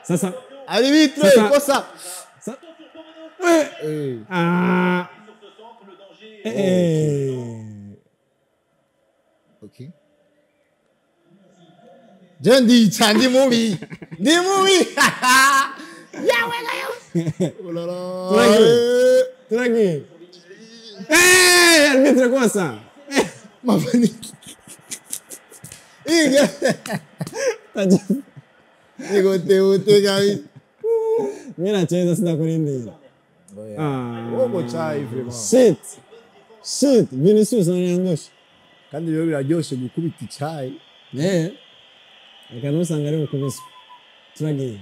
Sasa. Arbitre, kosa. Ok. Jendi, ndi mubi. Ndi mubi. Oh là là. Tranquille. Arbitre, kosa. Mafani. Ego te gari. Mimi nacheza sina kulindira. Ogo chai vraiment. Shit, Vinicius ananiangusha. Kandi rero biraryoshe gukubita icyayi. Akanusanga ari mukubise. Turagiye.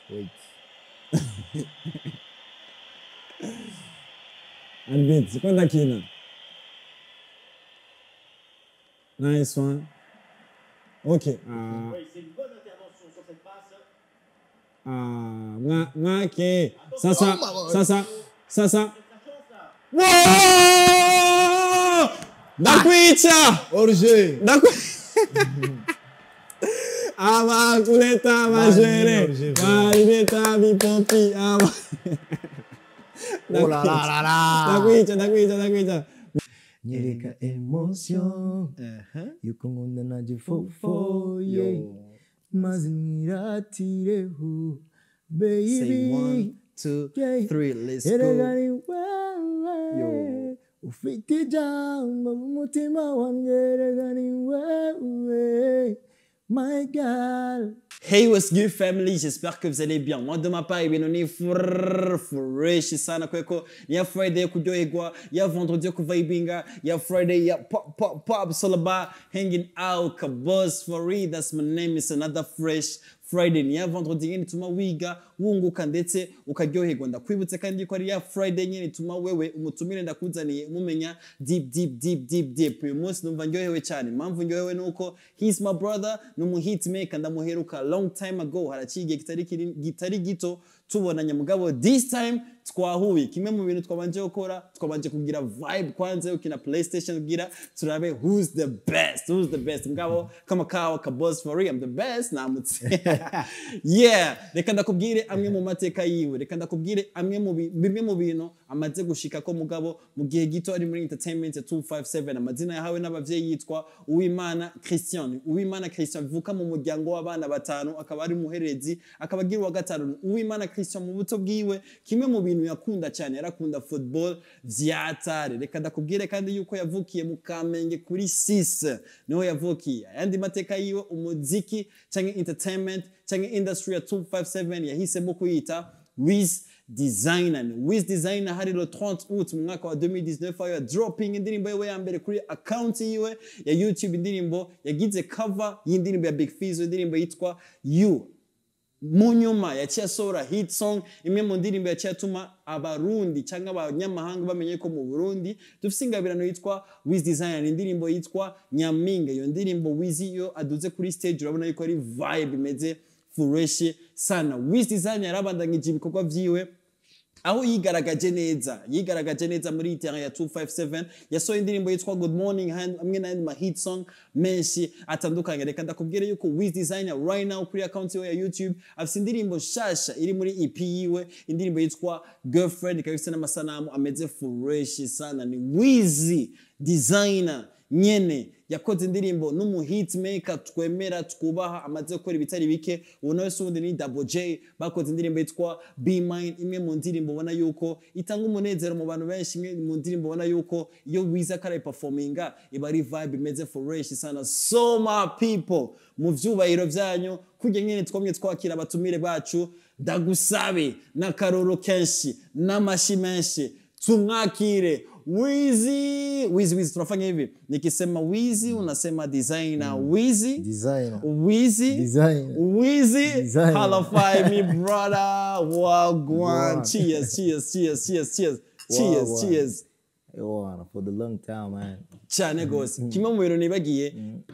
Wait. Albert, kwenda kina. Nice one. Ok. C'est une bonne intervention sur cette passe. Ok. Sasa. Wow! Dakwicha! Orge. Ava kuleta majere. Valeta bipopi. Oh là là là. Dakwicha. Nyereka emotion. Yuko nkunda naje fofo. Maze nyiratireho. Baby. Say 1, 2, 3, let's go. Yo. Ufite jambo mu mutima wanjye regani wewe. My girl. Hey, what's good family? J'espère que vous allez bien. Moi de ma part, bien on est fresh sana kweko. Ya Friday kujoegwa, ya vendredi kuvibinga, ya Friday ya pop so about hanging out kabos for real. That's my name. It's another fresh Friday. Ni ya vendredi nyine tuma wiga wunguka ndetse ukaryoherwa. Ndakwibutse kandi ko ari ya Friday nyine tuma wewe umutumire ndakuzaniye mumenya deep. Uyu munsi numva ndyohewe cyane. Impamvu ndyohewe nuko he's my brother, numu hitmaker ndamuheruka long time ago. Haraciye gitari gito tubonanya mugabo this time twahuye. Kimwe mu bintu twabanje gukora, twabanje kugira vibe kwanza ukina PlayStation kugira turabe who's the best. Mugabo kama kawa ka boss for real, I'm the best namutse. Yeah, reka ndakubwire amwe mu mateka yiwe. Reka ndakubwire amwe mu bimwe mu bintu amaze gushika ko mugabo mu gihe gito ari muri entertainment ya 257. Amazina yahawe n'abavyeyi yitwa Uwimana Christian. Uwimana Christian vuka mu muryango w'abana batanu, akaba ari muherezi, akaba agira wa gatanu. Uwimana Christian mu buto bwiwe kimwe mu bintu yakunda cyane yarakunda football vyatare. Reka ndakubwire kandi yuko yavukiye mu Kamenge kuri 6 niho yavukiye. Ayandi mateka yiwe umuziki cyangwa entertainment cyangwa industry ya 257 yahisemo kuyita Wiz Designer. Wiz Designer hari le 30 août mu mwaka wa 2019 ayo dropping indirimbo yewe ya mbere kuri account yiwe ya YouTube. Indirimbo yagize cover y'indirimbo ya Big Fizzo, indirimbo yitwa You. Munyuma yaciyasohora hit song, imwe mu ndirimbo yaciyatuma abarundi cyangwa abanyamahanga bamenye ko mu Burundi dufise ingabirano yitwa Wiz Designer. Indirimbo yitwa Nyaminga. Iyo ndirimbo Wiz yo aduze kuri stage urabona yuko ari vibe imeze fresh sana. Wiz Designer yarabandanyije ibikorwa vyiwe aho yigaragaje neza muri terrain ya 257. Yasohoye indirimbo yitwa Good Morning hamwe n'andi ma hit song menshi atandukanye. Reka ndakubwire yuko Wiz Designer right now kuri account ya YouTube afite indirimbo shasha iri muri EP yiwe, indirimbo yitwa Girlfriend, ikaba ifite n'amasanamu ameze fresh sana. Ni Wiz Designer nyene yakoze indirimbo n'umu hitmaker twemera twubaha, amaze gukora ibitari bike. Ubona wese ubundi ni Double J, bakoze indirimbo yitwa Be Mine, imwe mu ndirimbo ubona yuko itanga umunezero mu bantu benshi, imwe mu ndirimbo ubona yuko iyo Wiz akara performinga iba ari vibe imeze fresh sana. So my people, mu vyubahiro vyanyu kujye nyene twomye twakira abatumire bacu, ndagusabe n'akaroro kenshi n'amashi menshi tumwakire Wiz. Tunafanya hivi, nikisema Wiz unasema Designer. Wiz Halafai me brother. Wagwan. Cheers. For the long time, man. Cyane gose. Kimwe mu bintu nibagiye,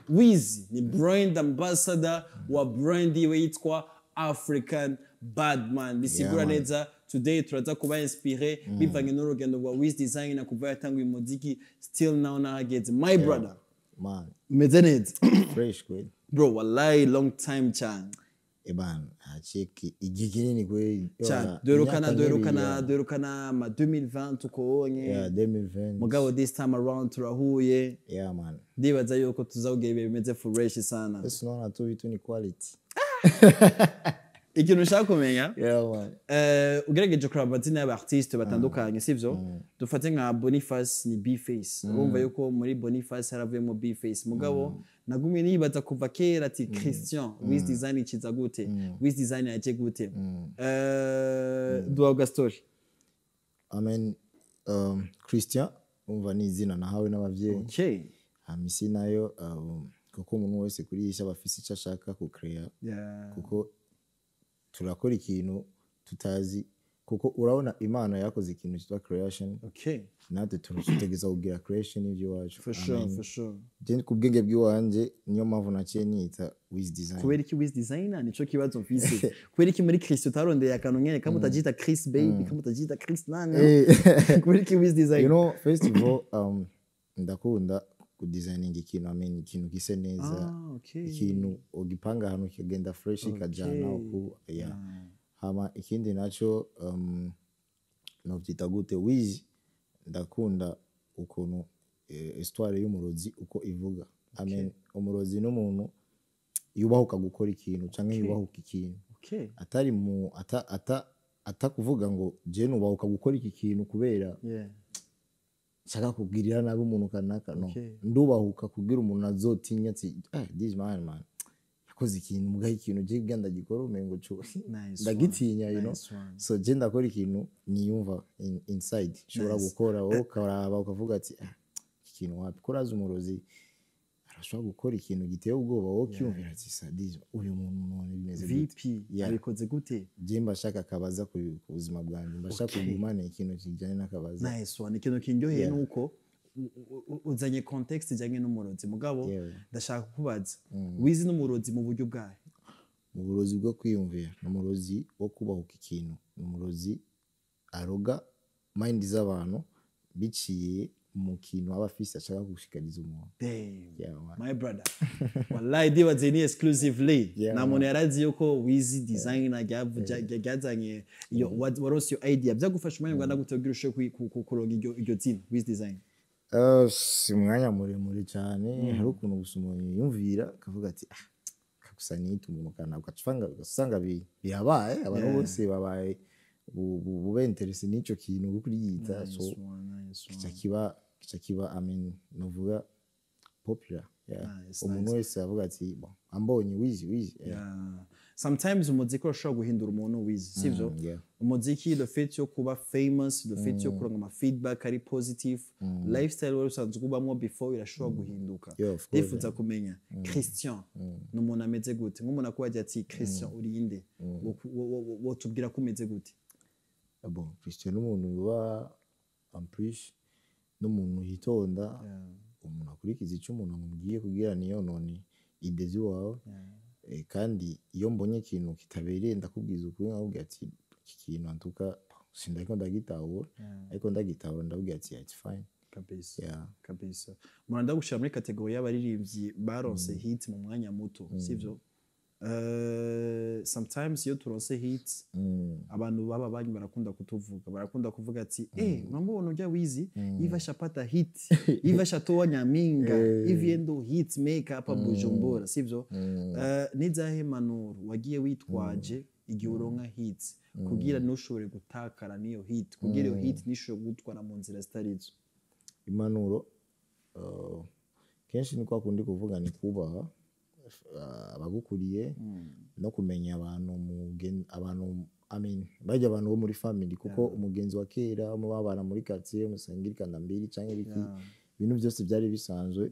Wiz ni brand ambassador wa brand yiwe yitwa African Badman. Bisigura neza today turaza kuba inspiré bivanye n'urugendo rwa Wiz Designer kuva yatanguye umuziki still now nahageze. My brother, man, umeze neza? fresh kweli. Bro, wallahi long time cyane. Eban, acheki igihe kinini kweli. Cyane. Duherukana ma 2020 uko onye. Yeah, 2020. Mugabo this time around turahuye. Yeah man. Ndibaza yuko tuzawugira bimeze fresh sana. Ese nona tu bitu ni quality. Ikintu ushaka kumenya, Yeah man. ugerageje kuraba amazina y'abartiste batandukanye sivyo, dufate nka Boniface ni B-Face. Urumva yuko muri Boniface haravuyemo B-Face. Mugabo nagumye nibaza kuva kera ati Christian Wiz Designer ikiza gute, Wiz Designer yaje gute. Duaga story. Amen. Christian umva ni izina nahawe n'abavyeyi. Okay. Hamisi nayo kuko umuntu wese kurisha bafise icyo ashaka ku create. Yeah. Kuko turakora ikintu tutazi kuko urabona Imana yakoze ikintu cyitwa creation. Okay. Natwe turutegeza kugira creation y'ibyo wacu. For sure. Je ku bwenge bw'iwanje niyo mpamvu naciye nita Wiz Designer. Kubera iki Wiz Designer nico kibazo mfise. Kubera iki muri Kristo tarondeye akantu nyene kamutajita Chris baby, kamutajita Chris nane. Kubera iki Wiz Designer. You know, first of all, ndakunda kudesigning ikintu ikintu gise neza. Okay. Ikintu ugipanga hano kigenda fresh kajana uko yeah. Hama ikindi nacho novyita gute Wiz ndakunda ukuntu histoire y'umurozi uko ivuga. Amen. Umurozi n'umuntu yubahuka gukora ikintu canke yubahuka ikintu. Okay. Atari mu atakuvuga ngo je nubahuka gukora iki kintu kubera shaka kubwirira nabi umuntu kanaka no. Ndubahuka kubwira umuntu azotinya ati this man yakoze ikintu mugahe ikintu je ganda gikora umengo cyo. Ndagitinya you know. So je ndakora ikintu niyumva inside shobora gukora wowe karaba ukavuga ati ikintu wapi koraza umurozi arashobora gukora ikintu giteye ubwoba wowe cyumvira ati sadism uyu muntu none bimeze VP abikoze gute je mbashaka kabaza ku buzima bwanjye mbashaka kugumana ikintu kijanye n'akabaza. Nice one. Ikintu kinjoheye nuko uzanye context ijanye n'umurozi mugabo ndashaka kubaza Wiz n'umurozi mu buryo bwahe? Mu burozi bwo kwiyumvira n'umurozi wo kubahuka ikintu n'umurozi aroga mind z'abantu biciye mu kintu abafise ashaka gushikariza umuntu. My brother. Wallahi dibaze ni exclusively na muntu yarazi yuko Wiz Designer ryazanye iyo warose your idea byagufasha umwanya ngana gutegira ushe kuronga iryo zina Wiz Designer. Si mwanya muremure cyane hari ukuntu gusumonye yumvira akavuga ati kakusanyita umuntu kana ugasanga birabaye abantu bose babaye bube interesse n'icyo kintu kuri yita so kiba amen novuga popular umuntu wese avuga ati bon ambonye Wiz sometimes umuziki urashobora guhindura umuntu Wiz sivyo umuziki le fait yo kuba famous le fait yo kuronka ama feedback ari positive lifestyle wari usanzwe kubamwo before irashobora guhinduka. Ndifuza kumenya Christian n'umuntu ameze gute nk'umuntu akwaje ati Christian urinde wotubwira ko umeze gute? Bon Christian n'umuntu uba en plus n'umuntu hitonda umuntu akurikiza icyo umuntu amubwiye kugira niyo none idezi wawe kandi iyo mbonye ikintu kitabereye ndakubwiza ukuri nkabwira ati iki kintu antuka sindako ndagitahura ariko ndagitahura ndabwira ati it's fine kabisa. Muranda gushira muri kategori y'abaririmbyi baronse hit mu mwanya muto sivyo? Sometimes iyo turonse hits abantu baba banyu barakunda kuvuga ati urambona ujya Wiz ivasha pata hit ivasha toa nyaminga iviendo hits make up Bujumbura sivyo? Nizahe manuru wagiye witwaje igihe uronka hits kugira nushobore gutakara niyo hit kugira iyo hit nishobore gutwara mu nzira zitarizo? Impanuro kenshi ni kwa kundi kuvuga ni kubaha abagukuriye no kumenya abantu bajya abantu bo muri family kuko umugenzi wa kera mu babana muri quartier musangirikana mbiri canke biki ibintu byose byari bisanzwe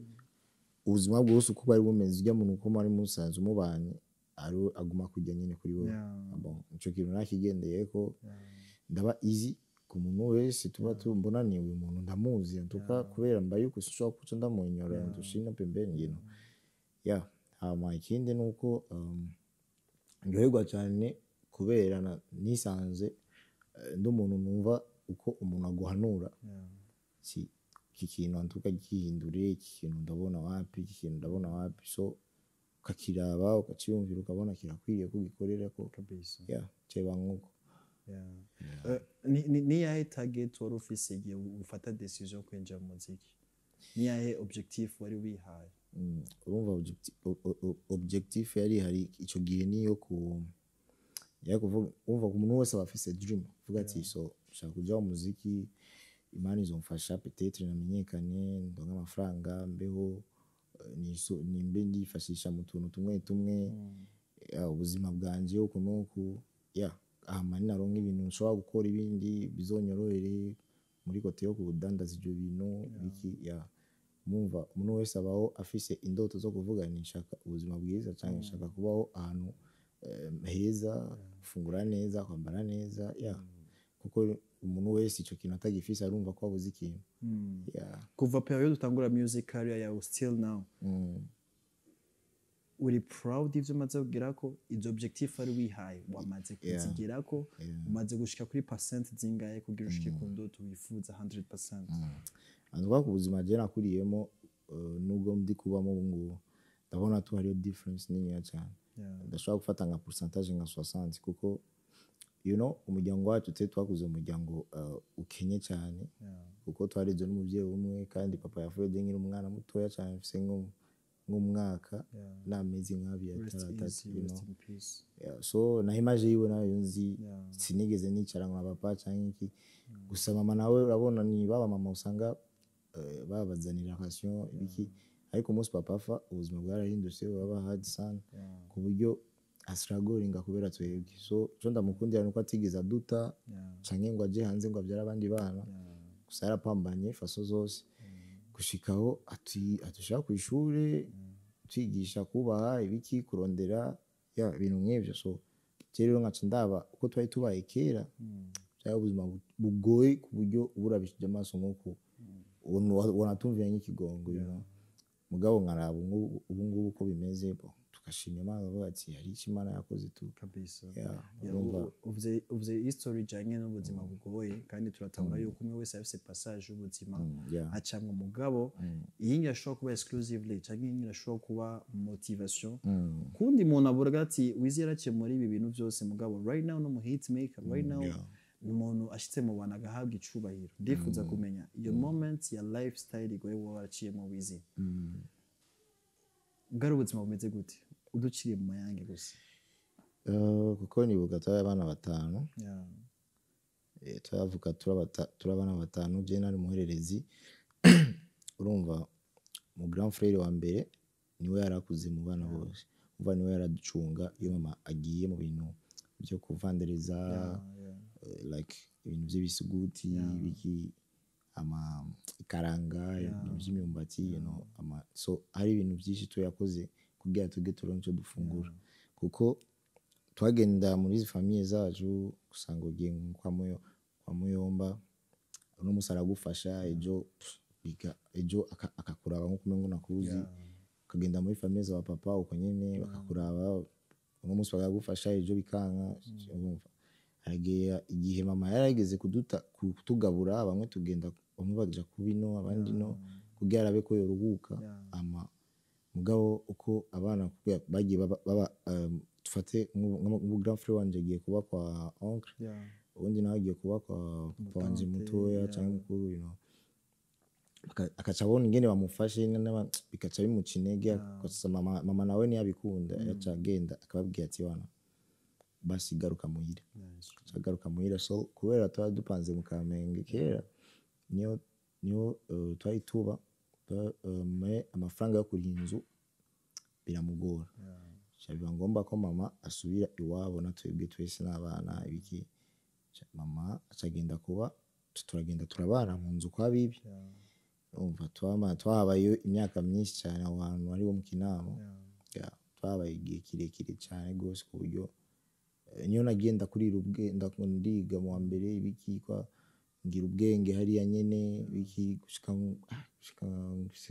ubuzima bwose uko bari bumeze ujya muntu uko muri musanzwe mubanye aguma kujya nyine kuri wowe. Bon ico kintu nakigendeye ko ndaba easy ku muntu wese tuba tumbona ni uyu muntu ndamuzi ntuka kubera mbaye uko sishobora kuca ndamunyora ndushina pembeni ngino hama ikindi nuko ndoherwa cyane kubera nisanze ndumuntu numva uko umuntu aguhanura iki kintu ntuka gihindure iki kintu ndabona wapi so ukakiraba ukaciyumvira ukabona kirakwiriye ko ugikorera ko kabisa ceba nk'uko ni yahe target wari ufise igihe ufata decision yo kwinjira mu muziki ni yahe objectif wari wihaye urumva objectif yari hari ico gihe niyo kuvuga umva ku muntu wese aba afise dream uvuga ati so ushaka kuja mu muziki imana izomfasha peut-être namenyekane ndonka amafaranga mbeho nimbe ndifashisha mu tuntu tumwe ubuzima bwanje uko nuko mani naronka ibintu nshobora gukora ibindi bizonyorohere muri kote yo kudandaza ivyo bintu biki mumva umuntu wese abaho afise indoto zo kuvuga ni nshaka ubuzima bwiza cyangwa nshaka kubaho ahantu heza gufungura neza kwambara neza kuko umuntu wese ico kintu atagifise arumva ko abuze ikintu kuva period utangura music career yawe still now uri proud ivyo umaze kugira ko izo objectif ari wihaye wamaze kuzigira ko umaze gushika kuri percent zingaye kugira ushike ku ndoto wifuza 100%. Andwa ku buzima je nakuriyemo nubwo ndi kubamo ubungubu ndabona tu hariyo difference nini cyane ndashobora gufata nka pourcentage nka 60 kuko umuryango wacu twakuze umuryango ukenye cyane kuko twareze n'umuvyeyi umwe kandi papa yavuye nkiri umwana mutoya cyane mfise nk'umwaka n'amezi nk'abiri atatu so na image yiwe nayo nzi sinigeze nicara nka papa cyangwa iki gusa mama nawe urabona ni baba mama usanga babazanira passion ibiki ariko umunsi papa afa ubuzima bwarahindutse baba hard sana ku buryo asragoringa kubera twebwe so cyo ndamukundira nuko atigeza duta canke ngo aje hanze ngo abyara abandi bana gusa yarapambanye faso zose gushikaho atushaka ku ishure twigisha kubaha ibiki kurondera ibintu nk'ivyo so rero nkaca ndaba uko twari tubaye kera cyangwa ubuzima bugoye ku buryo uburabishije amaso nk'uko wanatumviye nk'ikigongo mugabo nkaraba ubu ngubu uko bimeze tukashima Imana bavuga ati hari icyo Imana yakoze tu kabisa uvuze history janye n'ubuzima bugoye kandi turatangura yuko umwe wese afise passage y'ubuzima acamwe mugabo iyi ashobora kuba exclusively cyangwa iyi ashobora kuba motivation kundi muntu avuga ati Wiz yaraciye muri ibi bintu byose mugabo right now no mu hit maker right now umuntu ashitse mu bana gahabwa icubahiro ndifuza kumenya iyo moment ya lifestyle igoye waraciyemwo Wiz bwari ubuzima bumeze gute uduciriye mu mayange gusa kuko nibuka turi abana batanu turavuga turi abana batanu je nari muhererezi urumva mu grand frère wa mbere niwe yarakuze mu bana bose umva niwe yaraducunga iyo mama agiye mu bintu byo kuvandereza like ibintu by'ibisuguti biki ikaranga by'imyumbati so hari ibintu byinshi yakoze kugira tuge turonke dufungura kuko twagenda muri izi famille zacu gusanga ugiye kwa muyomba no musara gufasha ejo akakuraba nko kumengo nakuzi ukagenda muri famille za papa uko nyene bakakuraba no musi bagufasha ejo bikanka urumva igihe mama yarageze kutugabura bamwe tugenda bamwe baja kubino abandi no kugira arabe ko yoruhuka mugabo uko abana bagiye baba tufate mu grand frère wanje agiye kuba kwa oncle ubundi nawe agiye kuba kwa papa wanje mutoya cyangwa mukuru akaca abona ingene bamufashe bikaca bimucinege akasa mama nawe ntiyabikunda yaca agenda akababwira ati bana basi garuka muhira garuka muhira so kubera twari dupanze mu Kamenge kera niyo twari tuba amafaranga yo kuriha inzu biramugora biba ngomba ko mama asubira iwabo na twebwe twese n'abana ibiki mama acagenda kuba turagenda turabana mu nzu kwa bibi umva twabaye imyaka myinshi cyane aho hantu ari wo mu Kinama twabaye igihe kirekire cyane gose ku buryo niyo nagenda kurira ubwenda ndiga mu wa mbere ibiki kwa ngira ubwenge hariya nyene biki gushika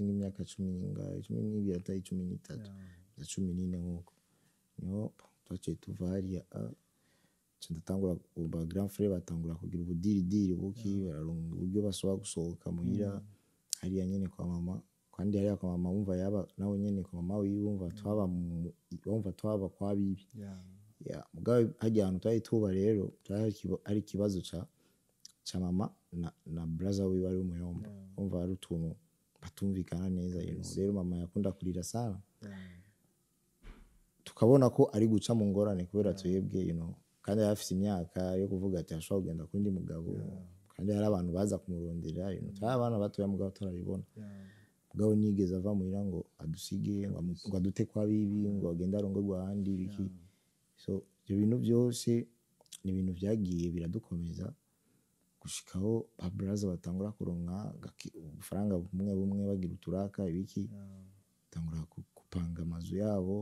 imyaka 12 atari 13 na 14 nkuko niho twaciye tuva hariya ndatangura uba grand frère batangura kugira ubudiri buki bararonga uburyo basoba gusohoka muhira hariya nyene kwa mama kandi hariya kwa mama wumva yaba nawe nyene kwa mama wiwe wumva twaba kwa bibi mugabo hajya ahantu twari tuba rero ari ikibazo ca mama na brother wiwe ari umuyomba wumva ari utuntu batumvikana neza rero mama yakunda kurira sana tukabona ko ari guca mu ngorane kubera twebwe kandi yari afite imyaka yo kuvuga ati ashobora kugenda kundi mugabo kandi hari abantu baza kumurondera turi abana batoya mugabo turabibona mugabo nigeze ava muhira ngo adusige ngo adute kwa bibi ngo agende arongorwa ahandi biki so ibyo bintu byose ni ibintu byagiye biradukomeza gushikaho ba brother batangura kuronka ubufaranga bumwe bagira uturaka ibiki batangura kupanga amazu yabo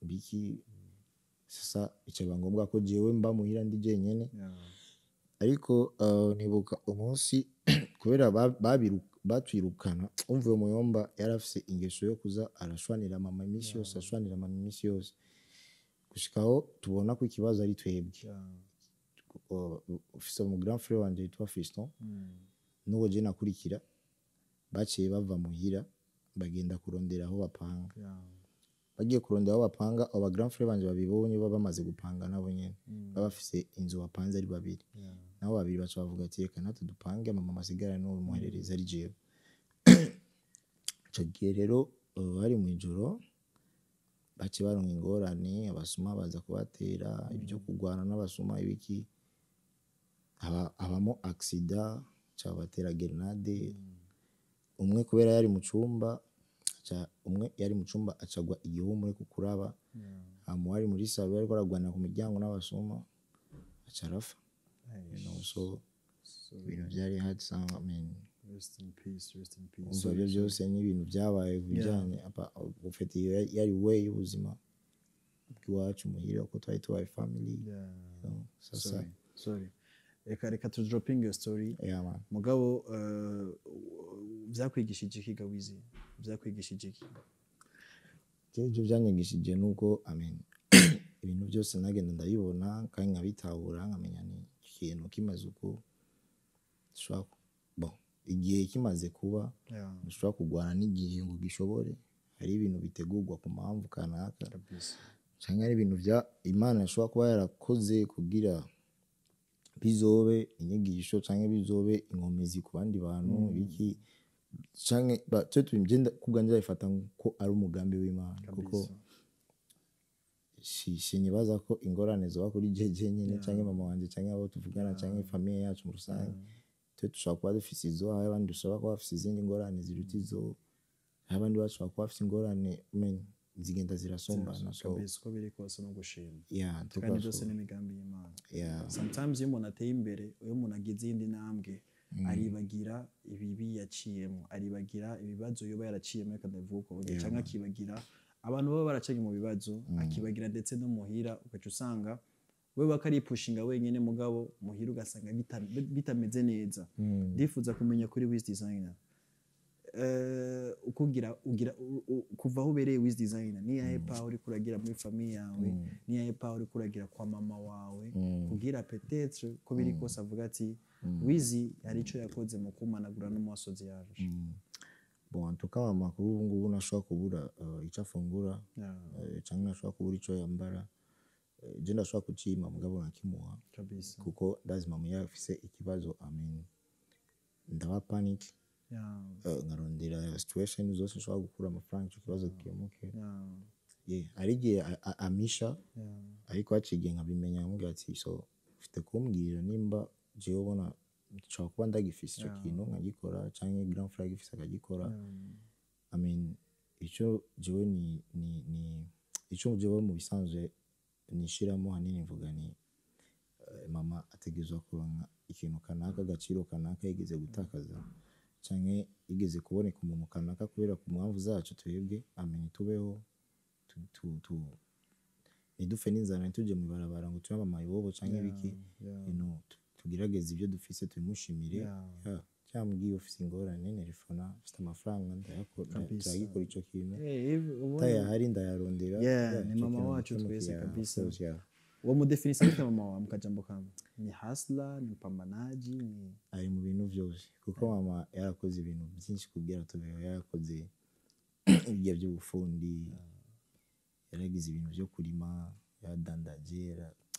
biki sasa icaba ngombwa ko jewe mba muhira ndi jenyene ariko nibuka umunsi kubera batwirukana umvuye muyomba yarafise ingeso yo kuza arashwanira mama imisi yose gushikaho tubona ko ikibazo ari twebwe ufise mu grand frère wanje yitwa Fiston n'uwo je nakurikira baciye bava muhira bagenda kurondera aho bapanga bagiye kurondera aho bapanga aba grand frère banje babibonye baba bamaze gupanga nabo nyene baba bafise inzu bapanze ari babiri nabo babiri baca bavuga ati reka natwe dupange mama masigara n'uwo muherereza ari jewe ico gihe rero bari mu ijoro bace baronka ingorane abasuma baza kubatera ibyo kugwana n'abasuma ibiki habamo accident cyabatera grenade umwe kubera yari mu cumba acagwa igihumure ku kuraba wari muri salo ariko aragwana ku miryango n'abasuma acarafa so ibintu byari hard sound rest in peace ibyo byose ni ibintu byabaye bijyanye ufite yari way y'ubuzima bw'iwacu muhira uko twari tubaye family sorry reka tu dropping your story mugabo byakwigishije iki gawizi byakwigishije iki ibyo byanyigishije nuko ibintu byose nagenda ndabibona kandi nkabitahura nkamenya ni ikintu kimaze uko igihe kimaze kuba ushobora kugwana n'igihe ngo gishobore hari ibintu bitegurwa ku mpamvu kanaka cyangwa ari ibintu bya Imana ishobora kuba yarakoze kugira bizobe inyigisho cyangwa bizobe inkomezi ku bandi bantu biki cyangwa cyo tugenda kubwanjye bifata ko ari umugambi w'Imana kuko sinibaza ko ingorane zo kuri jeje nyine cyangwa mama wanje cyangwa abo tuvugana cyangwa famille yacu mu rusange tushobora kuba dufise izo abandi dushobora kuba bafise izindi ngorane ziruta izo abandi bashobora kuba bafise ingorane zigenda zirasombana so ko biri kose no gushima kandi byose n'imigambi y'Imana sometimes iyo umuntu ateye imbere iyo umuntu agize indi ntambwe aribagira ibibi yaciyemwo aribagira ibibazo yoba yaraciyemwo akadavuka cyangwa akibagira abantu baba baracanye mu bibazo akibagira ndetse no muhira ugaca usanga we bakaripushinga wenyene mugabo muhira ugasanga bitameze neza ndifuza kumenya kuri Wiz Designer ukugira kuva aho ubereye Wiz Designer ni yahe power uri kuragira muri famille yawe ni yahe power uri kuragira kwa mama wawe kugira peut-être ko biri kose avuga ati Wiz hari ico yakoze mu kumanagura no musozi yaje bon tukaba makuru ubu ngubu nashobora kubura icyo afungura cyangwa nashobora kubura icyo yambara je ndashobora kucima mugabo nakimuha kabisa kuko ndazi mama yafise ikibazo ndaba panic nkarondera situation zose nshobora gukura amafaranga icyo kibazo kimuke ari gihe amisha ariko haciye nkabimenya nkamubwira ati so ufite kumbwira nimba jewe ubona nshobora kuba ndagifise icyo kintu nkagikora cyangwa grand frère agifise akagikora icyo jewe icyo jewe mu bisanzwe nishiramo hanini mvuga ni mama ategezwa kuronka ikintu kanaka agaciro kanaka yigeze gutakaza cyangwa yigeze kuboneka umuntu kanaka kubera ku mpamvu zacu twebwe tubeho ntidufe n'inzara ntitujye mu ibarabara ngo tube mama ibobo cyangwa ibiki tugerageze ibyo dufise tubimushimire cyambwiye ufise ingorane nerefona ufite amafaranga ndayakora icyo kintu tayahari ndayarondera ni mama wacu twese kabisa uwo mudefinisa gute mama wawe mu kajambo kamwe ni hustler ni mpambanaji ni ari mu bintu byose kuko mama yarakoze ibintu byinshi kubwira tubeho yarakoze ibyo by'ubufundi yaragize ibintu byo kurima yadandaje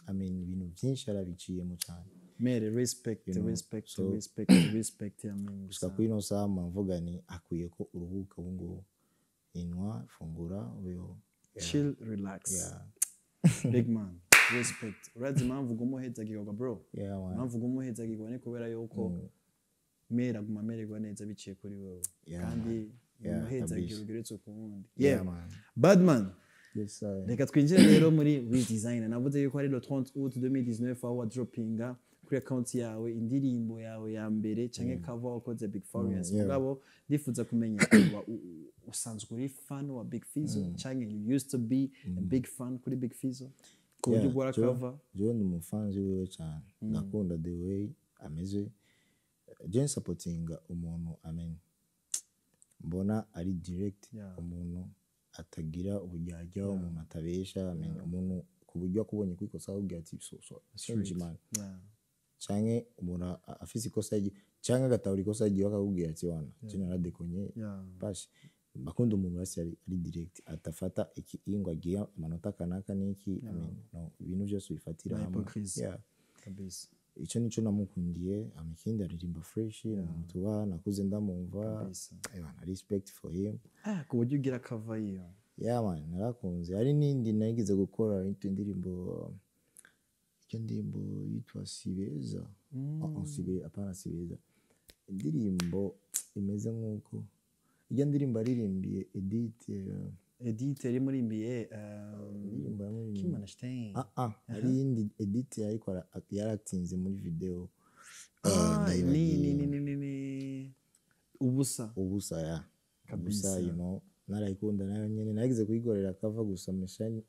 ibintu byinshi yarabiciyemo cyane mere respect I mean gusa kuri ino saha mvuga ni akwiye ko uruhuka ubu ngubu inwa fungura ubeho chill relax big man respect urazi impamvu ugumuhezagirwa bro impamvu ugumuhezagirwa ni kubera yuko mera aguma amererwa neza biciye kuri wowe kandi umuhezagirwa ugeretse ku wundi bad man reka twinjire rero muri Wiz Designer navuze yuko ari le 30 août 2019 aho wadropinga kuri account yawe indirimbo yawe ya mbere canke cover wakoze Big Farious mugabo ndifuza kumenya usanzwe uri fan wa Big Fizzo canke you used to be a big fan kuri Big Fizzo ku buryo bwa cover je ni umufanzi wiwe cyane ndakunda the way ameze je supporting umuntu mbona ari direct umuntu atagira ubujyajya umuntu atabesha umuntu ku buryo akubonye kwikosa ahubwo ati so man canke umuntu afise ikosa canke agatahura ikosa agiye akakubwira ati wana general dekonye bashi bakunda umuntu wese ari direct atafata ingwa agiye amanota kanaka niki ibintu byose bifatira hamwe kabisa icyo nico namukundiye amikindi aririmba fresh namutuba nakuze ndamumva respect for him ku buryo ugira cover yiyo man narakunze hari nindi nagize gukora indirimbo yitwa Sibeza apana Sibeza indirimbo imeze nkuko iyo ndirimbo aririmbiye Edith yari murimbiye Kimanashtain ari indi Edith ariko yaratinze muri video ni ubusa kabisa narayikunda nayo nyene nagize kuyigorera kava gusa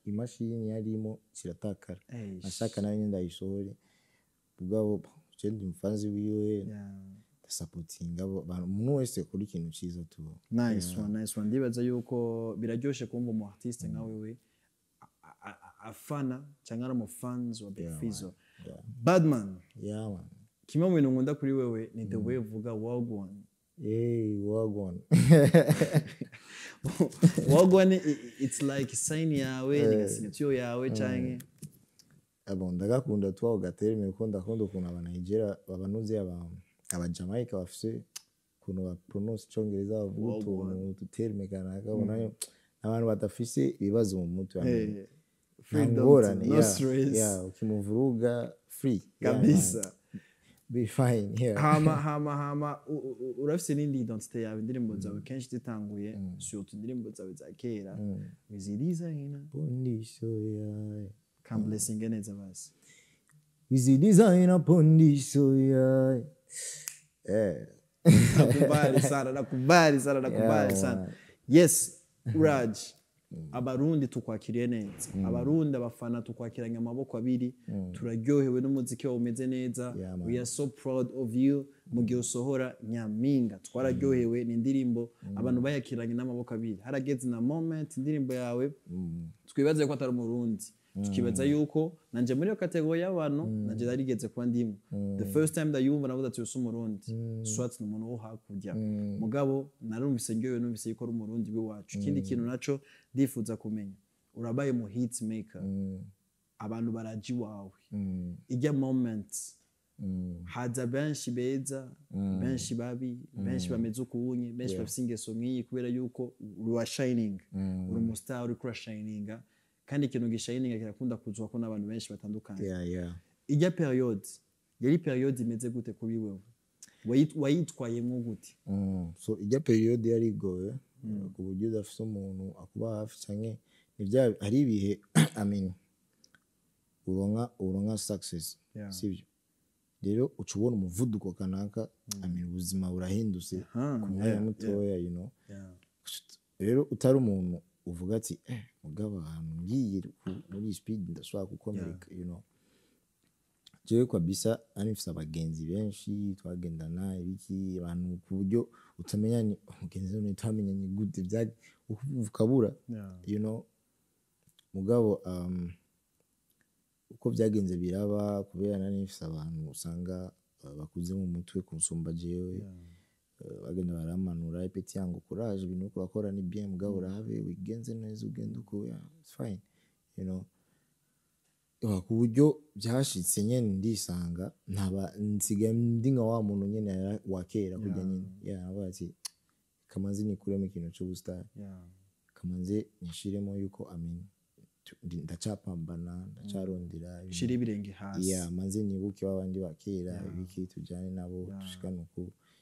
imashini yarimo kiratakara nashaka nayo nyene ndayisohore ubwabo cendi mfanzi wiwe supporting umuntu wese kuri ikintu cyiza tu nice one ndibaza yuko biraryoshe kumva umu artiste nka wewe afana cyangwa ari fans wa Big Fizzo Badman kimwe mu bintu nkunda kuri wewe ni the way uvuga wagwan wagwan it's like sign yawe ni signature yawe cyane ndagakunda twa ugatereme ko ndakunda ukuntu abanigeria babanuze abajamaika bafise kuno ba pronounce cyongereza bavuga utuntu tutereme kanaka bonayo abantu badafise ibibazo mu mutwe ukimuvuruga free kabisa be fine hama urafise n'indi identité yawe indirimbo zawe kenshi zitanguye surtout indirimbo zawe za kera Wiz Designer pondisho yawe can blessing neza basi Wiz Designer pondisho yawe nakubali sana yes Raj abarundi tukwakiriye neza abarundi abafana tukwakiranye amaboko abiri turaryohewe n'umuziki wawe umeze neza we are so proud of you mu gihe usohora nyaminga twararyohewe ni indirimbo abantu bayakiranye n'amaboko abiri harageze na moment indirimbo yawe twibaze ko atari umurundi tukibaza yuko nanje muri yo kategori y'abantu nanje narigeze kuba ndimo the first time that yumva navuze ati usu umurundi swats n'umuntu wo hakurya mugabo narumvise ngewe numvise yuko ari umurundi w'iwacu ikindi kintu naco ndifuza kumenya urabaye mu hit maker abantu baraji wawe ijya moments haza benshi beza benshi babi benshi bameze ukunye benshi bafise ingeso nk'iyi kubera yuko uri shining uri umustar uri kura shininga kandi ikintu gishininga kirakunda kuzwa ko n'abantu benshi batandukanye ijya period yari period imeze gute kuri wewe wayitwayemwo gute so ijya period yari goye ku buryo udafise umuntu akuba hafi canke nivya hari ibihe uronka success sivyo rero ucubona umuvuduko kanaka ubuzima burahindutse ku mwanya mutoya rero utari umuntu uvuga ati mugabo ahantu ngiye muri speed ndashobora gukomereka jewe kwa bisa anifise abagenzi benshi twagendana ibiki abantu ku buryo utamenya ni umugenzi we utamenya ni gute bya ukabura mugabo uko byagenze biraba kubera nari nifise abantu usanga bakuze mu mutwe kunsumba jewe bagenda baramanura ipeti yangu courage ibintu uko bakora ni bien mugabo urabe wigenze neza ugenda uko it's fine you know ku buryo byashitse nyene ndisanga ntaba nsigaye ndi nka wa muntu nyene wakera kujya nyene abati kamanzi nikuremo ikintu cy'ubustar kamanzi nishiremo yuko ndacapambana ndacarondera shira ibirenge hasi manze nibuke babandi bakera ibiki tujyane nabo dushikana uko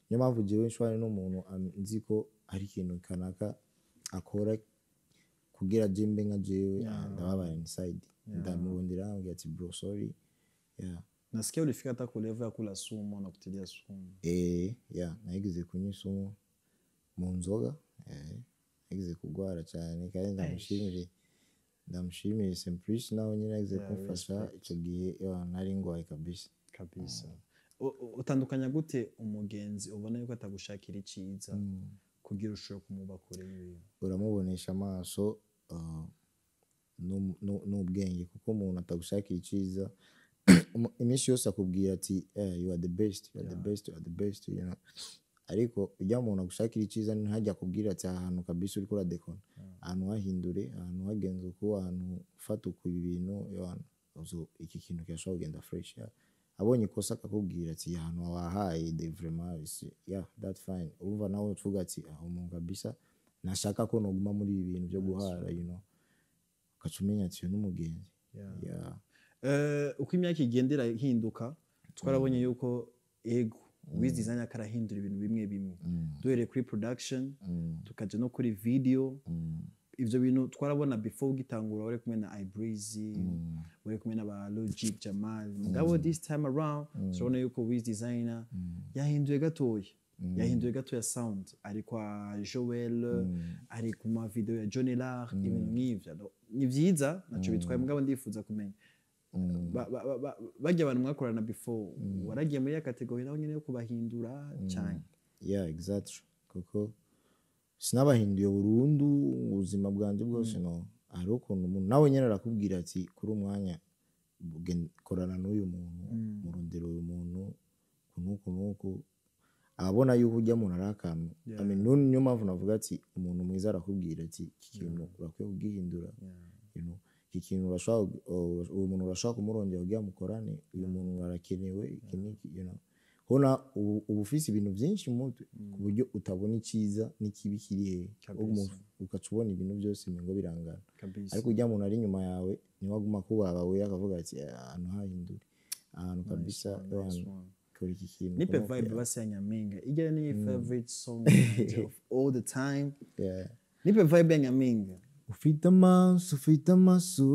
niyo mpamvu jewe nshwari n'umuntu nzi ko ari ikintu kanaka akora kugira jembe nka jewe ndababaye inside ndamurondera ngira ati bro sorry nasikia ulifika hata ku level ya kula sumu na kutilia sumu naigeze kunywa sumu mu nzoga naigeze kugwara cyane kandi ndamushimire Simplice nawe nyine naigeze kumfasha icyo gihe nari ngwaye kabisa utandukanya gute umugenzi ubona yuko atagushakira iciza kugira ushobore kumuba kure y'ibintu uramubonesha amaso n'ubwenge kuko umuntu atagushakira iciza iminsi yose akubwira ati you are the best you are the best you are the best you know ariko ujya umuntu agushakira iciza ntajya akubwira ati ahantu kabisa uriko uradekona ahantu hahindure ahantu hagenze uko ahantu ufata uko ibintu iki kintu kirashobora kugenda fresh abonye ikosa akakubwira ati ahantu wahaye de vraiment that fine urumva nawe uvuga ati umuntu kabisa nashaka ko noguma muri ibi bintu byo guhara you know ukacumenya ati n'umugenzi uko imyaka igendera hinduka twarabonye yuko ego Wiz Designer karahindura ibintu bimwe bimwe duhere kuri production tukaje no kuri video ivyo bintu twarabona before ugitangura wari kumwe na iBreezy wari kumwe na ba Logic Jamal mugabo this time around turabona yuko Wiz Designer yahinduye gatoya sound ari kwa Joel ari ku ma video ya Johnny Lar ibintu nk'ivyo ni vyiza naco bitwaye mugabo ndifuza kumenya bajya abantu mwakorana before waragiye muri ya category naho nyine yo kubahindura cyane exactly kuko sinabahinduye burundu ubuzima bwanje bwose no ari ukuntu umuntu nawe nyine arakubwira ati kuri umwanya korana n'uyu muntu murondero uyu muntu kunuko abona yuko ujya umuntu arakantu niyo mpamvu navuga ati umuntu mwiza arakubwira ati iki kintu urakwiye kugihindura you know ikintu uwo muntu urashaka kumurongera ugiye mukorane uyu muntu arakenewe ikiniki you know hona ubufisi ibintu byinshi mu mutwe ku buryo utabona iciza n'ikibi kiri he ukacubona ibintu byose ngo birangana ariko ujya umuntu ari nyuma yawe niwe aguma kubaba we akavuga ati ahantu hahindure ahantu kabisa kuri iki kintu nipe vibe basi Nyaminga igere ni favorite song of all the time nipe vibe Nyaminga ufite amaso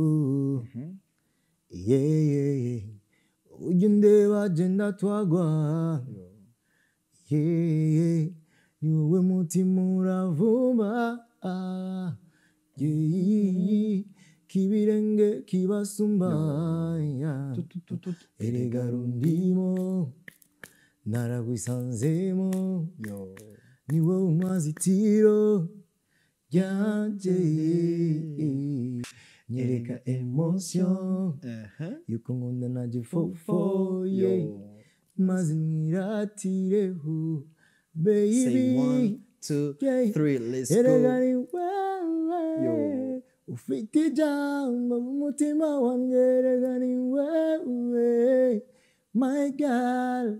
ujya undeba jenda twagwa ni wowe mutima uravuma kibirenge kibasumba erega rundimo naragwisanzemo ni wowe umwazitiro yanje nyereka emotion yuko nkunda naje fofo maze mwiratireho baby say 1 2 3 let's go ufite ijambo mu mutima wanjye erega ni wewe my girl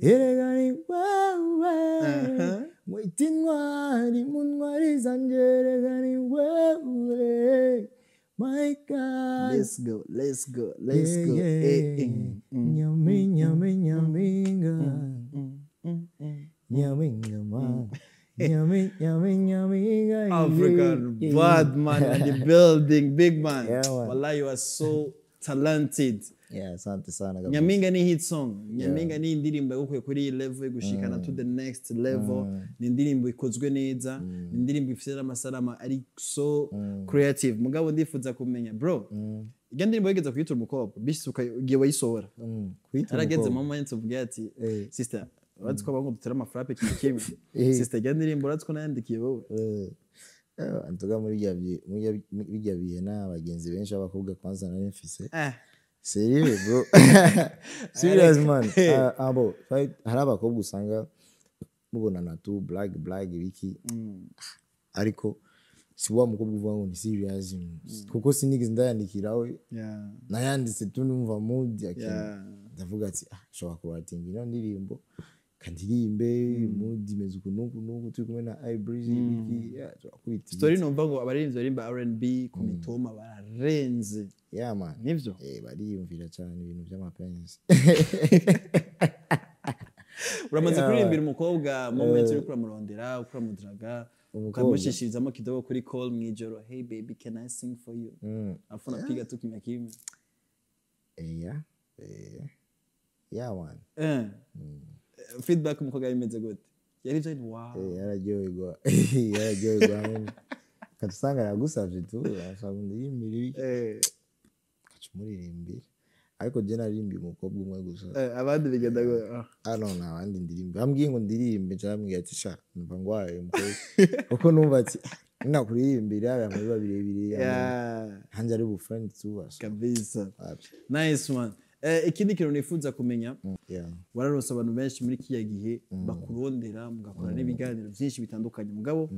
erega ni wewe mwite ntwari mu ntwari zanjye erega ni wewe my God let's go nyaminga African bad man in the building big man wallahi you are so talented asante sana Nyaminga ni hit song Nyaminga ni indirimbo yo kuri level yo gushikana to the next level ni indirimbo ikozwe neza ni indirimbo ifite amasalama ari so creative mugabo ndifuza kumenya bro ijya ndirimbo yigeze kwitura umukobwa bisuka ugiye wayisohora arageze moment of get sister uratse ko bango dutera amafrappe kimwe sister ijya ndirimbo uratse ko nayandikiye wowe antuga muri bijya bihe n'abagenzi benshi b'abakobwa kwanza nari mfise serious bro serious man abo hari abakobwa usanga mubonana tu blague ibiki ariko si wa mukobwa uvuga ngo ni serious kuko sinigeze ndayandikirawe nayanditse tu numva mood ndavuga ati shobora kubatinga ino ndirimbo kandirimbe mood imeze ukuntu turi kumwe na iBreeze ibiki twakubita story numva ngo abaririmbyi barimba R&B ku mitoma bararenze man nivyo bariyumvira cyane ibintu by'amapenzi uramaze kuririmbira umukobwa moment uri kuramurondera ukaramudiraga ukamushishirizamo kidogo kuri call mwijoro hey baby can I sing for you afuna piga tu kimya kimya man feedback umukobwa yimeze gute yari byo wow yararyoherwa katusanga yagusavye tu ashaka ndirimbira kacumuririmbira ariko je naririmbiye umukobwa umwe gusa abandi bigenda go no abandi ndirimbe bambwiye ngo ndirimbe cyambwiye ati sha numva ngwaye umukobwa uko numva ati nakuririmbira abantu babirebire hanje ari bufriend tu kabisa nice one ikindi kintu nifuza kumenya wararonse abantu benshi muri kiya gihe bakurondera mugakora n'ibiganiro byinshi bitandukanye mugabo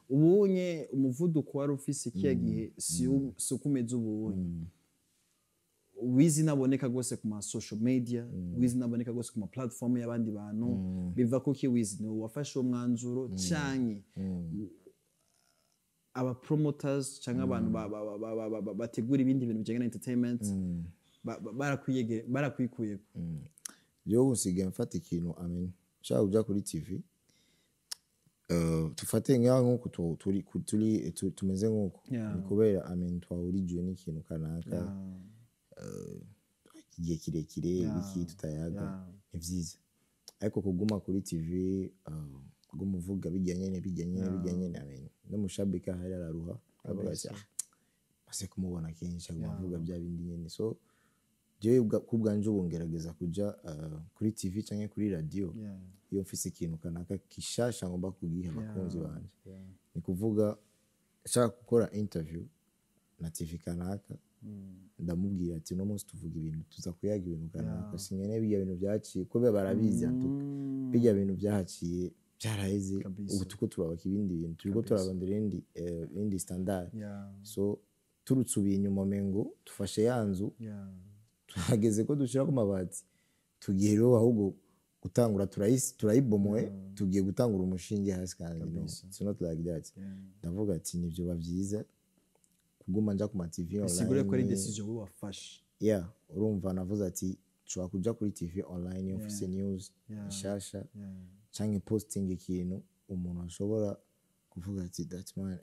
ubunye umuvuduko wari ufise kiya gihe si ukumeze ubunye Wiz naboneka gose ku ma social media Wiz naboneka gose ku ma platform y'abandi bantu biva kuki Wiz no wafashe umwanzuro canke aba promoters canke abantu bategura ibindi bintu bijanye na entertainment barakwikuye yo usigaye mfata ikintu shaka uja kuri TV tufate nk'uko tumeze nk'uko kubera twahurijiwe n'ikintu kanaka igihe kirekire iki tutayaga ni vyiza ariko kuguma kuri TV kuguma uvuga bijyanye n'umushabika hari araruha avuga ati base kumubona kenshi avuga bya bindi nyene so jewe kubwanje ubongerageza kuja kuri TV canke kuri radio iyo mfise ikintu kanaka kishasha ngomba kugiha abakunzi banje ni kuvuga shaka gukora interview na TV kanaka ndamubwira ati no munsi tuvuga ibintu tuza kuyaga ibintu kanaka sinyene bijya ibintu byaciye ko barabizi atuka bijya ibintu byahaciye byaraheze ubu tuko turabaka ibindi bintu turiko turarondera indi standard so turutsubiye inyuma mengo tufashe yanzu tuhageze ko dushira ku mabati tugiye rero ahubwo gutangura turayibomoye tugiye gutangura umushinge hasi kandi no it's not like that ndavuga ati nivyo bavyiza kuguma nja ku ma TV online sigure ko ari decision we wafashe urumva navuze ati nshobora kuja kuri TV online yo office news shasha canke posting ikintu umuntu ashobora kuvuga ati that man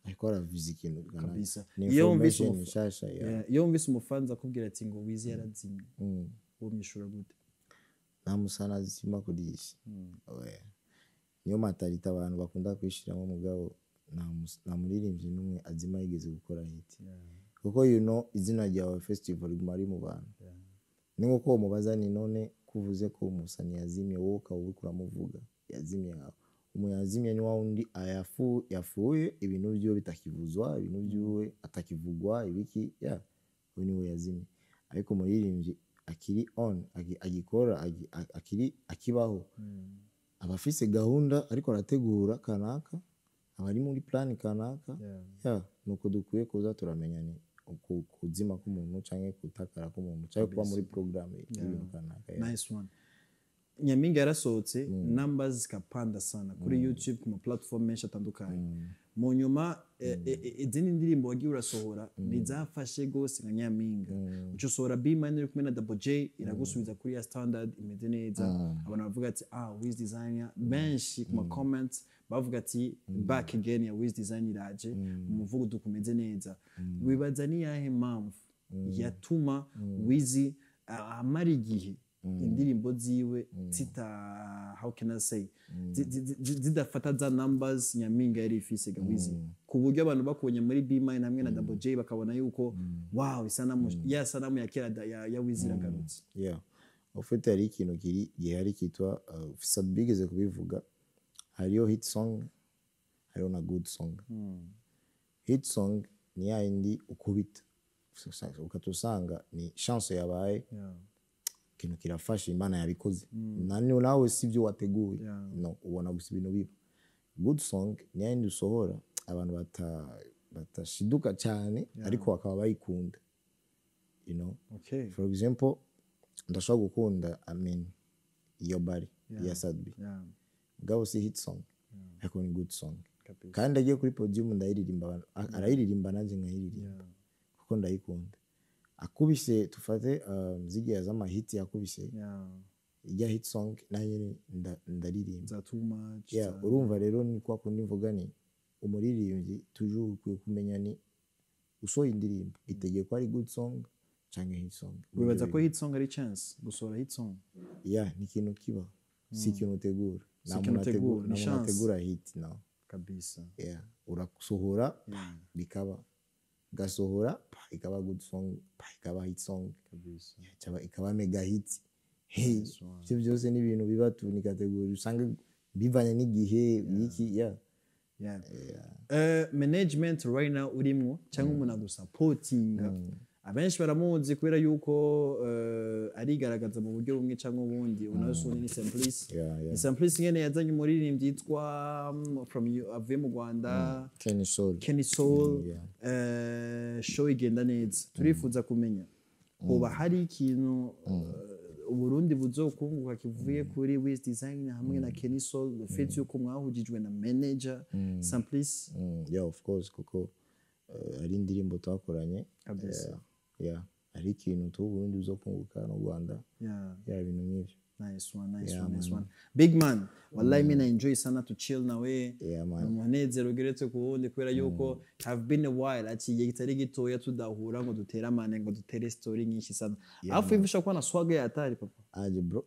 ariko aravuze ikintu kabisa iyo wumvise umufanza akubwira ati ngo Wiz yarazimye uwo mwishura gute namusana azima kuri isi niyo matarita abantu bakunda kwishiramo mugabo na muririmbyi numwe azima yigeze gukora hit kuko izina ryawe festival riguma ari mu bantu ni nko mubaza ni none kuvuze ko umusani yazimye wowe ukaba kuramuvuga yazimye umuyazimye ni waundi yafuye ibintu byo bitakivuzwa ibintu byo atakivugwa ibiki we niwe yazimye ariko muririmbyi akiri on agikora akiri akibaho abafise gahunda ariko arategura kanaka abari muri plan kanaka nuko dukwiye kuza turamenya ni kuzima k'umuntu canke kutakara k'umuntu canke kuba muri programme y'ibintu kanaka nice one Nyaminga yarasohotse numbers zikapanda sana kuri YouTube ku ma platform menshi atandukanye mu nyuma izindi ndirimbo wagiye urasohora nizafashe gose nka Nyaminga ucosohora B-minor kumwe na Double J iragusubiza kuri ya standard imeze neza abantu bavuga ati Wiz Designer benshi ku ma comments bavuga ati back again ya Wiz Designer iraje umuvugo dukomeze neza wibaza ni yahe mpamvu yatuma Wiz amara igihe indirimbo ziwe how can I say zidafata za numbers Nyaminga yari ifise gawizi ku buryo abantu bakubonye muri B-minor hamwe na Double J bakabona yuko wow isanamu ya kera ya Wiz iragarutse ufite ari ikintu gihari kitwa Fisa bigeze kubivuga hariyo hit song hariyo na good song hit song ni yindi ukubita ukatusanga ni chance yabaye ikintu kirafasha imana yabikoze nawe sivyo wateguye no ubona gusa ibintu biba good song ni yindi usohora abantu batashiduka cyane ariko bakaba bayikunda you know for example ndashobora gukunda iyo bari ya sadbi mugabo si hit song ariko ni good song kandi agiye kuri podium ndayiririmba arayiririmba nanjye nkayiririmba kuko ndayikunda akubise tufate zigiye z'amahiti yakubise ijya hit song nayo ndaririmba urumva rero ni kwa kundi mvuga ni umuririmbyi toujours ukwiye kumenya ni usohoye indirimbo itegeye ko ari good song cyangwa hit song. Wibaza ko hit song ari chance gusohora hit song? Ni ikintu kiba si ikintu utegura namutegura hit no kabisa. Urasohora bikaba gasohora ikaba good song ikaba hit song kabisa, ikaba mega hit. Ibyo byose ni ibintu biba tuni kategori usanga bivanye n'igihe iki management right now urimwo cyangwa umuntu agusupportinga. Abenshi baramuzi kubera yuko arigaragaza mu buryo bumwe cyangwa ubundi. Unasoni ni Simplice. Ni Simplice ngene yazanye umuririmbyi yitwa from avuye mu Rwanda, Kenny Soul. Show igenda neza. Turifuza kumenya hoba hari ikintu Uburundi buzokunguka kivuye kuri Wiz Designer hamwe na Kenny Soul, ufite yuko mwahujijwe na manager Simplice. Of course kuko ari indirimbo twakoranye kabisa. Ari ikintu tu Burundi buzokunguka no Rwanda. Ibintu nk'ibyo. Nice one. Big man, wallahi mimi na enjoy sana to chill nawe. Umunezero ugeretse ku wundi kubera yuko have been a while ati gitari gitoya tudahura ngo dutera amane ngo dutere story nyinshi sana. Afu ibisha kwa na swag ya hatari papa. Aje bro.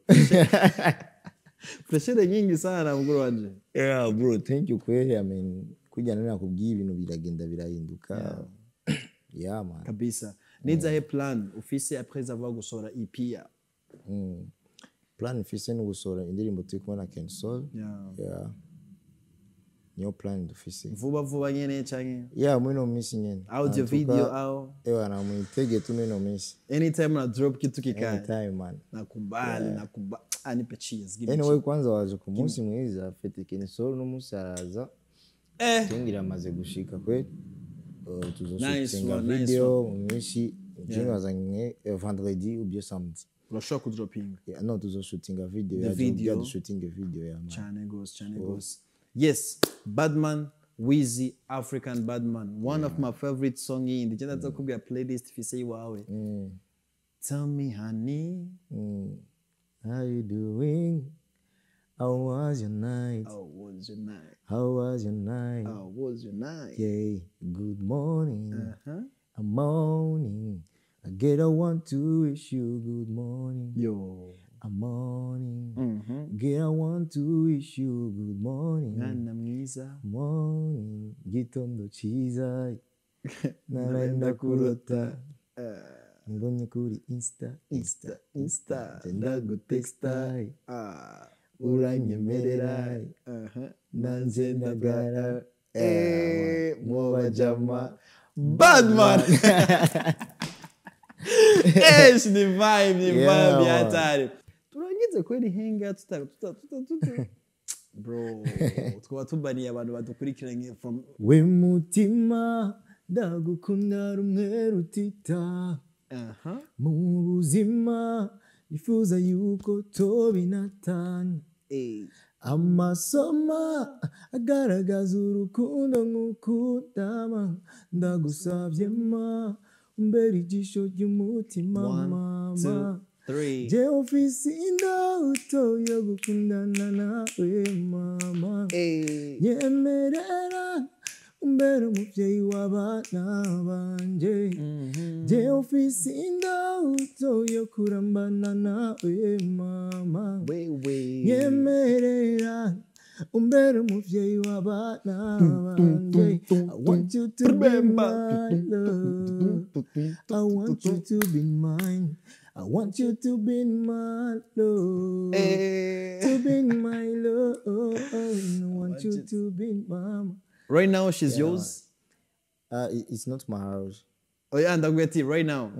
Pressure nyingi sana muguru wanje. Bro, thank you kweli. Kujya nana kubwiye ibintu biragenda birahinduka. Man. Kabisa. Neza he plan ufise après avoir gusohora EP ya. Plan ufise no gusohora indirimbo turi kumwe na Kenny Soul. Niyo plan dufise. Vuba nyene canke? Muri no minsi nyene. Audio video au? Na muitege tu no minsi. Anytime na drop kitu kikaya. Anytime man. Nakubali. Nipe cheers. Anyway kwanza waje ku munsi mwiza fete Kenny Soul no munsi araza. Tingira amaze gushika kwe. Tuzoshutinga video mu minsi. Jeni wazanye vendredi ou bien samedi. Urashaka kudropinga? No, tuzoshutinga video. Dushutinga video man. Chane goes. Yes, Badman, Wheezy, African Badman. One of my favorite songs in the Jana Zakubia playlist if you say wawe. Tell me honey, how you doing? How was your night? Yeah, good morning. I'm morning. I want to wish you good morning. I'm morning. I want to wish you good morning. Morning. Gitondo chiza. Naraenda kurota. Mbonye kuri Insta. Tenda gutexta. Uranyemerera. Nanze ndagara. Mwoba jama. Badman. Ni vibe hatari. Turangize kweli henga tuta bro. Tukaba tubaniye abantu badukurikiranye from we mutima ndagukunda rumwe rutita. Mu buzima nifuza yuko tobinatana. Amasoma agaragaza urukundo nk'ukundama ndagusabye ma umbera ijisho ry'umutima mama. 1, 2, 3 je ofisi indoto yo gukundana nawe mama. Nyemerera umbera umuvyeyi w'abana banje. Je ofisi indoto yo kurambana nawe mama. Nyemerera umbera umuvyeyi w'abana banje. I want you to be my love. I want you to be mine. I want you to be my love. To be my love. I want you to be mama. Right now she's yours. It's not my house. oya ndabwira ati right now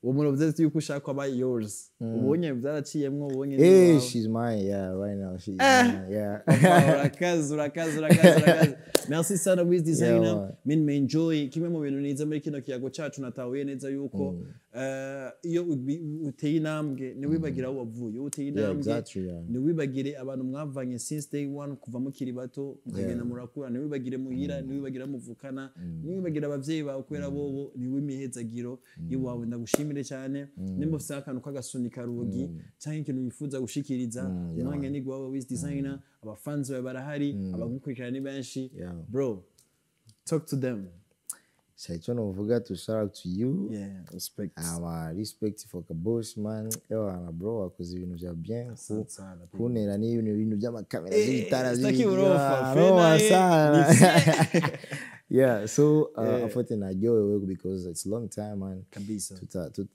uwo muntu uvuze yuko ushaka aba yours ubonye byaraciyemwo ubonye Hey, she's mine. Yeah, right now she's mine. Yeah. urakaza merci sana Wiz Designer Yeah, min me enjoy kimwe mu bintu niza muri kino kiyago cacu natahuye neza yuko iyo uteye intambwe ntiwibagira aho wavuye iyo uteye intambwe exactly, yeah. ntiwibagire abantu mwavanye since day one kuva mukiri bato mukagenda murakura ntiwibagire muhira ntiwibagire muvukana ntiwibagire abavyeyi bawe kubera bobo ntiwimihezagiro iwawe ndagushimire cyane nimba ufite akantu k'agasunika rugi cyangwa ikintu wifuza gushikiriza umwanya ni gwawe Wiz Designer abafans bawe barahari abagukurikirana ni benshi bro talk to them. Shaicho novuga to shout out to you. Yeah, respect. Respect for Kabos man. Ewa bro wakoze ibintu vya bien. Sana. Kunera ni ibintu by'amakamera z'ibitara Staki urofa. Yeah, so afite naryohewe because it's long time man. Kabisa.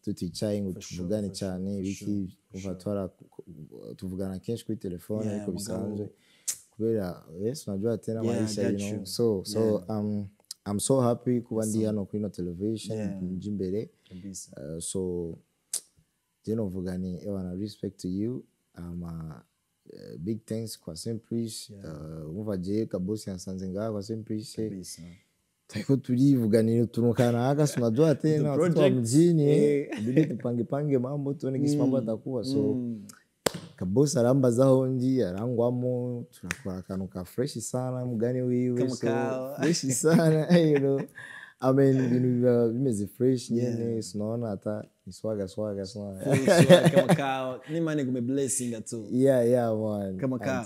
Tuticaye ngo tuvugane cyane biki uvatwara tuvugana kenshi kuri telefone ariko bisanzwe kubera yes unajua tena maisha you know. So I'm so happy kuba ndi hano kuri no television njimbere. So vugani ewana respect to you. Big thanks kwa Simplice. Umvaje Kabosi yansanze ngaha kwa Simplice. Taiko tulivuganira tunukana haka tunajua tena watu mjini bidi tupange mambo tuone kisi mambo atakuwa. So Kabosi arambazaho ndi arangwamo tunakora akantu ka fresh sana mugani wiwe so fresh sana you know. I mean bimeze fresh nyene sinaona hata ni swaga sana. Kama kao ni mane gume blessing atu. Yeah man. Kama kao.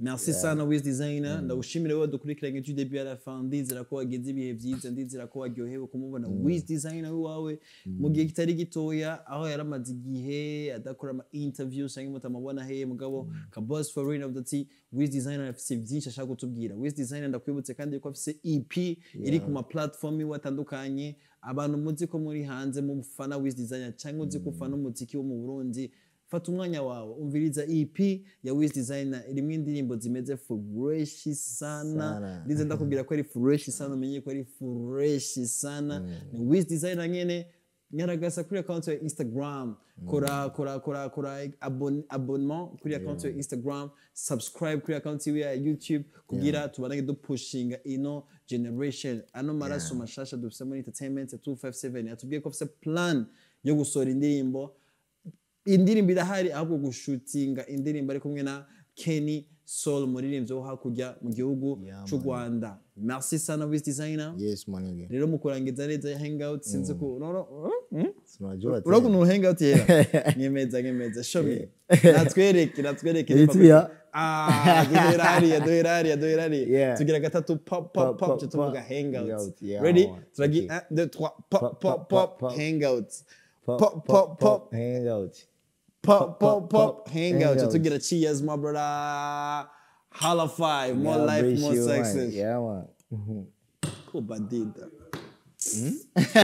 Merci sana Wiz Designer. Ndagushimire wowe dukurikiranye du début à la fin ndizera ko wagenze ibihe byiza ndizera ko waryohewe kumubona Wiz Designer wawe mu gihe kitari gitoya aho yaramaze igihe adakora ama interviews cyangwa mutamabona he mugabo ka boss for real of the tea. Wiz Designer afise byinshi ashaka kutubwira. Wiz Designer ndakwibutse kandi ko afise EP iri ku ma platform watandukanye abantu muzi ko muri hanze mu mufana Wiz Designer cyangwa uzi ko ufana umuziki wo mu Burundi fata umwanya wawe umviriza EP ya Wiz Designer irimo indirimbo zimeze fresh sana ndize ndakubwira ko ari fresh sana umenye ko ari fresh sana ni Wiz Designer nyene nyaragasa kuri account ya Instagram kora abonnement kuri account ya Instagram subscribe kuri account ya YouTube kugira tubanage dupushinga ino generation ano maraso mashasha dufise muri entertainment 257 yatubwiye ko afise plan yo gusora indirimbo irahari ahubwo gushutinga indirimbo ari kumwe na Kenny Soul muririmbyi wo hakurya mu gihugu cy'u Rwanda. Merci sana Wiz Designer. Yes man. Rero mukurangiza neza hangout sinze ko Sinajua tena. Urakuno hangout yera. Nyemeza show me. Natwereke Yitubia. Doherari. Tugira gatatu pop tuvuga hangout. Ready? Turagi 1 2 3 pop hangout. Pop hangout. Pop hangout. Tugira cheers my brother. Holla 5, more life, more success. Yeah man. Cool bandida.